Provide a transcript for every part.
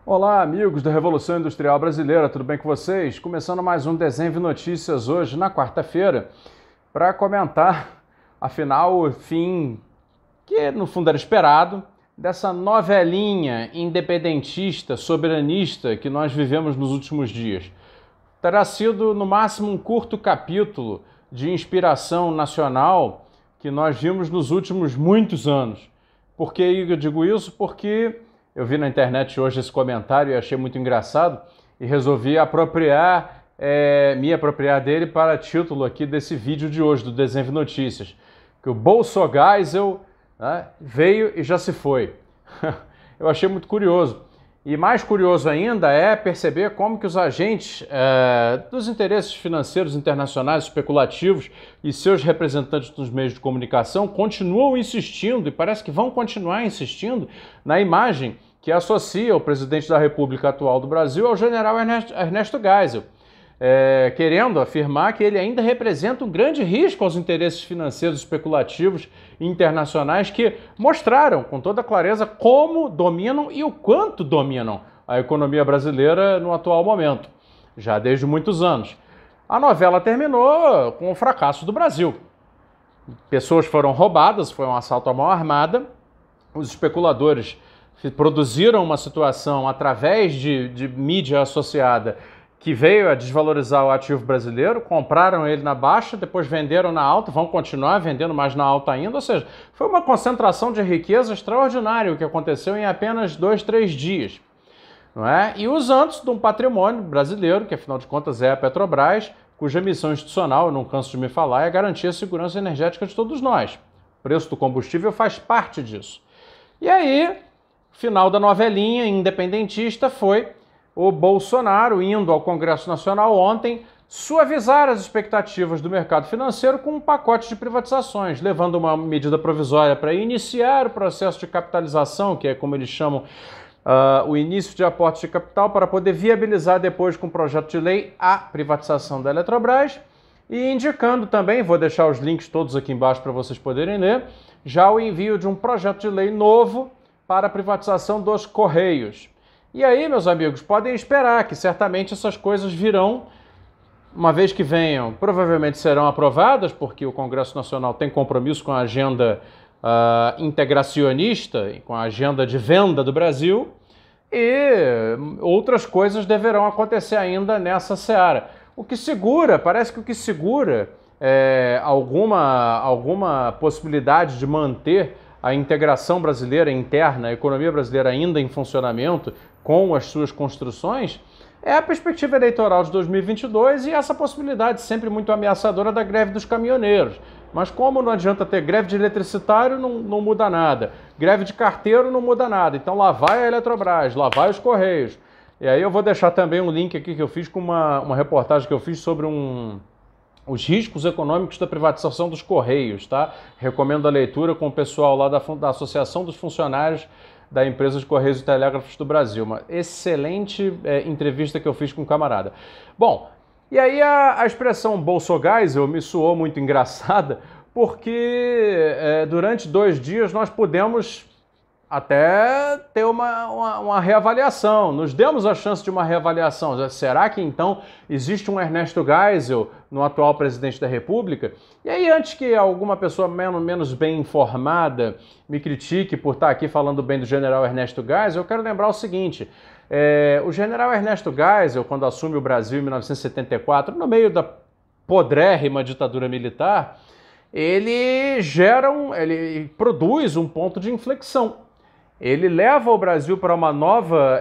Olá, amigos da Revolução Industrial Brasileira, tudo bem com vocês? Começando mais um Desenho de Notícias hoje, na quarta-feira, para comentar, afinal, o fim, que no fundo era esperado, dessa novelinha independentista, soberanista que nós vivemos nos últimos dias. Terá sido, no máximo, um curto capítulo de inspiração nacional que nós vimos nos últimos muitos anos. Por que eu digo isso? Porque eu vi na internet hoje esse comentário e achei muito engraçado e resolvi me apropriar dele para título aqui desse vídeo de hoje, do Desenho de Notícias, que o Bolsogeisel, né, veio e já se foi. Eu achei muito curioso. E mais curioso ainda é perceber como que os agentes dos interesses financeiros internacionais especulativos e seus representantes nos meios de comunicação continuam insistindo, e parece que vão continuar insistindo, na imagem que associa o presidente da República atual do Brasil ao general Ernesto Geisel, querendo afirmar que ele ainda representa um grande risco aos interesses financeiros especulativos internacionais que mostraram com toda clareza como dominam e o quanto dominam a economia brasileira no atual momento, já desde muitos anos. A novela terminou com o fracasso do Brasil. Pessoas foram roubadas, foi um assalto à mão armada, os especuladores produziram uma situação através de mídia associada que veio a desvalorizar o ativo brasileiro, compraram ele na baixa, depois venderam na alta, vão continuar vendendo mais na alta ainda, ou seja, foi uma concentração de riqueza extraordinária o que aconteceu em apenas 2, 3 dias. Não é? E usando de um patrimônio brasileiro, que afinal de contas é a Petrobras, cuja missão institucional, eu não canso de me falar, é garantir a segurança energética de todos nós. O preço do combustível faz parte disso. E aí, final da novelinha independentista foi o Bolsonaro indo ao Congresso Nacional ontem suavizar as expectativas do mercado financeiro com um pacote de privatizações, levando uma medida provisória para iniciar o processo de capitalização, que é como eles chamam o início de aportes de capital, para poder viabilizar depois com um projeto de lei a privatização da Eletrobras, e indicando também, vou deixar os links todos aqui embaixo para vocês poderem ler, já o envio de um projeto de lei novo para a privatização dos Correios. E aí, meus amigos, podem esperar que certamente essas coisas virão, uma vez que venham, provavelmente serão aprovadas, porque o Congresso Nacional tem compromisso com a agenda integracionista, com a agenda de venda do Brasil, e outras coisas deverão acontecer ainda nessa seara. O que segura, parece que o que segura alguma possibilidade de manter a integração brasileira interna, a economia brasileira ainda em funcionamento, com as suas construções, é a perspectiva eleitoral de 2022 e essa possibilidade sempre muito ameaçadora da greve dos caminhoneiros. Mas como não adianta ter greve de eletricitário, não muda nada. Greve de carteiro não muda nada. Então lá vai a Eletrobras, lá vai os Correios. E aí eu vou deixar também um link aqui que eu fiz com uma reportagem que eu fiz sobre os riscos econômicos da privatização dos Correios, tá? Recomendo a leitura com o pessoal lá da Associação dos Funcionários da Empresa de Correios e Telégrafos do Brasil. Uma excelente entrevista que eu fiz com um camarada. Bom, e aí a expressão Bolsogeisel me soou muito engraçada, porque durante 2 dias nós pudemos até ter uma reavaliação, nos demos a chance de uma reavaliação. Será que então existe um Ernesto Geisel no atual presidente da República? E aí, antes que alguma pessoa menos bem informada me critique por estar aqui falando bem do general Ernesto Geisel, eu quero lembrar o seguinte: o general Ernesto Geisel, quando assume o Brasil em 1974, no meio da podrérrima ditadura militar, ele produz um ponto de inflexão. Ele leva o Brasil para uma nova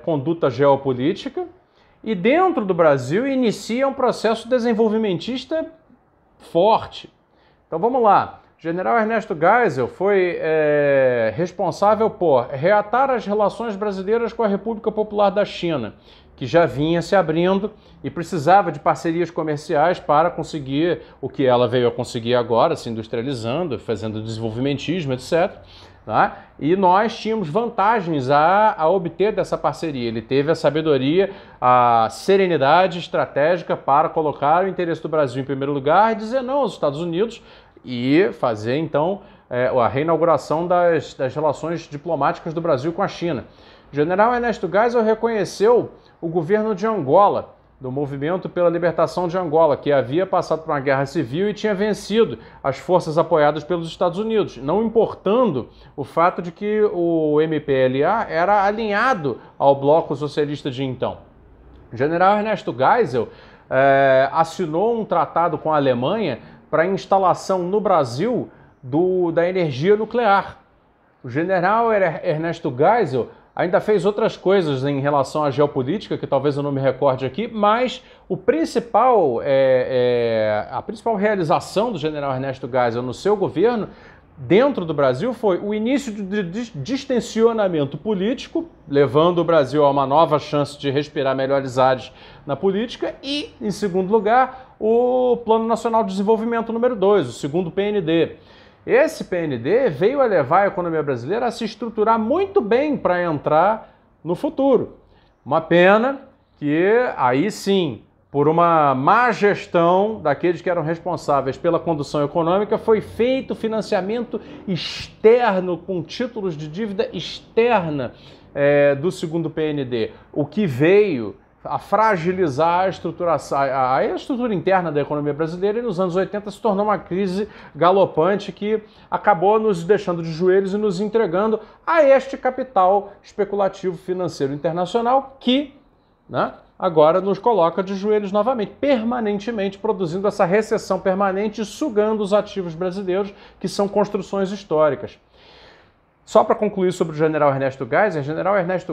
conduta geopolítica e dentro do Brasil inicia um processo desenvolvimentista forte. Então vamos lá. O general Ernesto Geisel foi responsável por reatar as relações brasileiras com a República Popular da China, que já vinha se abrindo e precisava de parcerias comerciais para conseguir o que ela veio a conseguir agora, se industrializando, fazendo desenvolvimentismo, etc. Tá? E nós tínhamos vantagens a obter dessa parceria. Ele teve a sabedoria, a serenidade estratégica para colocar o interesse do Brasil em primeiro lugar e dizer não aos Estados Unidos e fazer, então, a reinauguração das relações diplomáticas do Brasil com a China. O general Ernesto Geisel reconheceu o governo de Angola, do Movimento pela Libertação de Angola, que havia passado por uma guerra civil e tinha vencido as forças apoiadas pelos Estados Unidos, não importando o fato de que o MPLA era alinhado ao bloco socialista de então. O general Ernesto Geisel assinou um tratado com a Alemanha para a instalação no Brasil da energia nuclear. O general Ernesto Geisel ainda fez outras coisas em relação à geopolítica, que talvez eu não me recorde aqui, mas a principal realização do general Ernesto Geisel no seu governo, dentro do Brasil, foi o início de distensionamento político, levando o Brasil a uma nova chance de respirar melhores ares na política, e, em segundo lugar, o Plano Nacional de Desenvolvimento número 2, o segundo PND. Esse PND veio a levar a economia brasileira a se estruturar muito bem para entrar no futuro. Uma pena que, aí sim, por uma má gestão daqueles que eram responsáveis pela condução econômica, foi feito financiamento externo com títulos de dívida externa do segundo PND, o que veio a fragilizar a estrutura interna da economia brasileira, e nos anos 80 se tornou uma crise galopante que acabou nos deixando de joelhos e nos entregando a este capital especulativo financeiro internacional que, né, agora nos coloca de joelhos novamente, permanentemente produzindo essa recessão permanente e sugando os ativos brasileiros, que são construções históricas. Só para concluir sobre o general Ernesto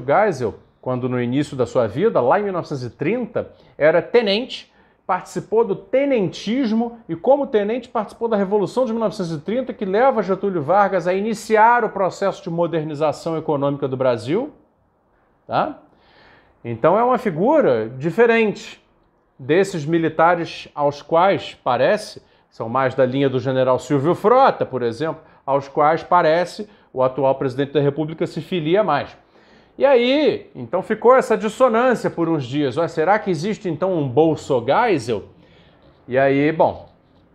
Geisel, quando no início da sua vida, lá em 1930, era tenente, participou do tenentismo e, como tenente, participou da Revolução de 1930, que leva Getúlio Vargas a iniciar o processo de modernização econômica do Brasil. Tá? Então é uma figura diferente desses militares aos quais parece, são mais da linha do general Silvio Frota, por exemplo, aos quais parece o atual presidente da República se filia mais. E aí, então ficou essa dissonância por uns dias. Será que existe então um Bolso Geisel? E aí, bom,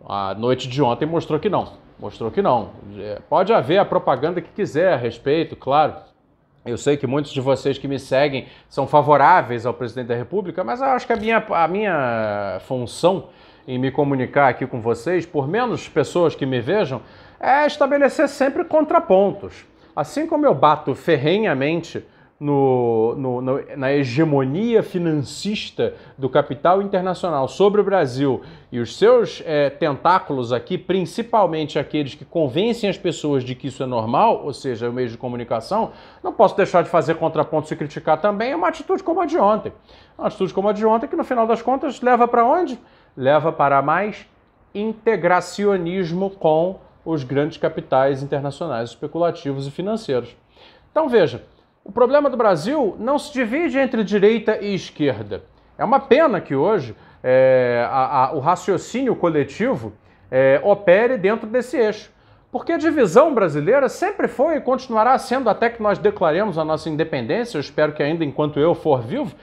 a noite de ontem mostrou que não. Mostrou que não. Pode haver a propaganda que quiser a respeito, claro. Eu sei que muitos de vocês que me seguem são favoráveis ao presidente da República, mas eu acho que a minha função em me comunicar aqui com vocês, por menos pessoas que me vejam, é estabelecer sempre contrapontos. Assim como eu bato ferrenhamente na hegemonia financista do capital internacional sobre o Brasil e os seus tentáculos aqui, principalmente aqueles que convencem as pessoas de que isso é normal, ou seja, o meio de comunicação, não posso deixar de fazer contrapontos e criticar também uma atitude como a de ontem. Uma atitude como a de ontem que, no final das contas, leva para onde? Leva para mais integracionismo com os grandes capitais internacionais especulativos e financeiros. Então, veja, o problema do Brasil não se divide entre direita e esquerda. É uma pena que hoje o raciocínio coletivo opere dentro desse eixo. Porque a divisão brasileira sempre foi e continuará sendo, até que nós declaremos a nossa independência, eu espero que ainda enquanto eu for vivo,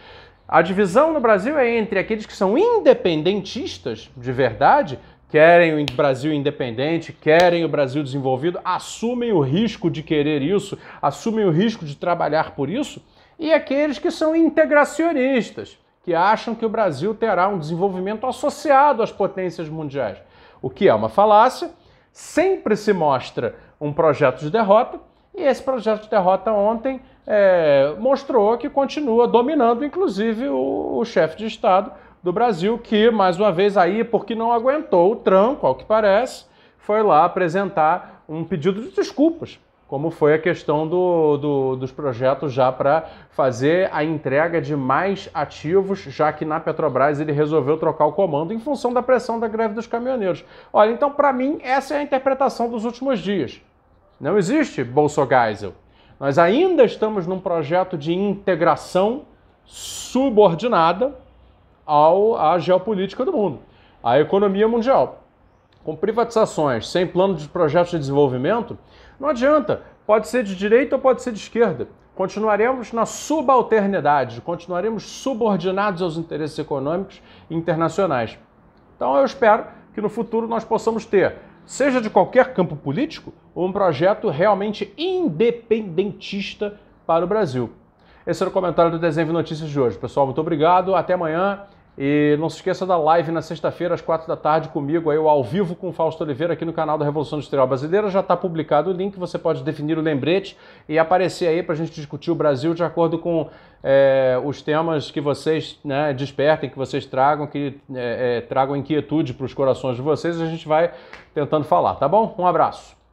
a divisão no Brasil é entre aqueles que são independentistas de verdade, querem o Brasil independente, querem o Brasil desenvolvido, assumem o risco de querer isso, assumem o risco de trabalhar por isso, e aqueles que são integracionistas, que acham que o Brasil terá um desenvolvimento associado às potências mundiais, o que é uma falácia, sempre se mostra um projeto de derrota, e esse projeto de derrota ontem mostrou que continua dominando, inclusive, o chefe de Estado do Brasil, que, mais uma vez, aí, porque não aguentou o tranco, ao que parece, foi lá apresentar um pedido de desculpas, como foi a questão dos projetos já para fazer a entrega de mais ativos, já que na Petrobras ele resolveu trocar o comando em função da pressão da greve dos caminhoneiros. Olha, então, para mim, essa é a interpretação dos últimos dias. Não existe Bolso Geisel. Nós ainda estamos num projeto de integração subordinada à geopolítica do mundo, à economia mundial. Com privatizações, sem plano de projetos de desenvolvimento, não adianta, pode ser de direita ou pode ser de esquerda. Continuaremos na subalternidade, continuaremos subordinados aos interesses econômicos internacionais. Então eu espero que no futuro nós possamos ter, seja de qualquer campo político, um projeto realmente independentista para o Brasil. Esse era o comentário do Desenho Notícias de hoje. Pessoal, muito obrigado, até amanhã. E não se esqueça da live na sexta-feira, às 4 da tarde, comigo, aí, ao vivo com o Fausto Oliveira, aqui no canal da Revolução Industrial Brasileira. Já está publicado o link, você pode definir o lembrete e aparecer aí para a gente discutir o Brasil de acordo com os temas que vocês, né, despertem, que vocês tragam, que tragam inquietude para os corações de vocês. A gente vai tentando falar, tá bom? Um abraço.